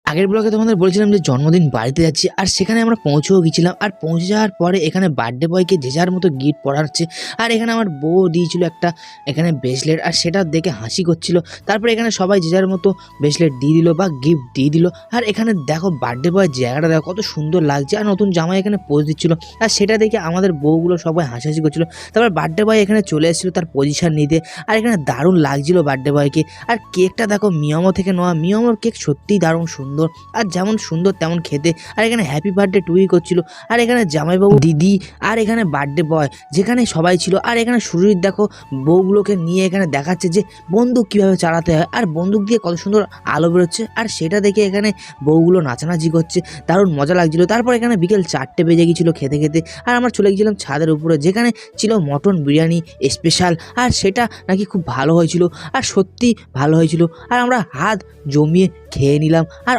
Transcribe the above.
আগের ব্লগে তোমাদের বলেছিলাম যে জন্মদিন বাড়িতে যাচ্ছি, আর সেখানে আমরা পৌঁছেও গেছিলাম। আর পৌঁছে যাওয়ার পরে এখানে বার্থডে বয়কে যে যার মতো গিফট পড়াচ্ছে। আর এখানে আমার বউ দিয়েছিল একটা এখানে ব্রেসলেট, আর সেটা দেখে হাসি করছিল। তারপরে এখানে সবাই যে যার মতো ব্রেসলেট দিয়ে দিল বা গিফট দিয়ে দিল। আর এখানে দেখো বার্থডে বয়ের জায়গাটা দেখো কত সুন্দর লাগছে, আর নতুন জামাই এখানে পোজ দিচ্ছিল। আর সেটা দেখে আমাদের বউগুলো সবাই হাসাহাসি করছিল। তারপর বার্থডে বয় এখানে চলে এসেছিলো তার পজিশন নিতে। আর এখানে দারুণ লাগছিল বার্থডে বয়কে। আর কেকটা দেখো মিয়ামো থেকে নেওয়া, মিয়ামোর কেক সত্যিই দারুণ সুন্দর, আর যেমন সুন্দর তেমন খেতে। আর এখানে হ্যাপি বার্থডে টুই করছিল। আর এখানে জামাইবাবু, দিদি, আর এখানে বার্থডে বয় যেখানে সবাই ছিল। আর এখানে সুরজিৎ দেখো বউগুলোকে নিয়ে এখানে দেখাচ্ছে যে বন্দুক কিভাবে চালাতে হয়, আর বন্দুক দিয়ে কত সুন্দর আলো বেরোচ্ছে। আর সেটা দেখে এখানে বউগুলো নাচানাচি করছে, দারুণ মজা লাগছিল। তারপর এখানে বিকেল 4টে বেজে গিয়েছিল খেতে খেতে। আর আমরা চলে গেছিলাম ছাদের উপরে, যেখানে ছিল মটন বিরিয়ানি স্পেশাল। আর সেটা নাকি খুব ভালো হয়েছিল, আর সত্যি ভালো হয়েছিল। আর আমরা হাত জমিয়ে খেয়ে নিলাম। আর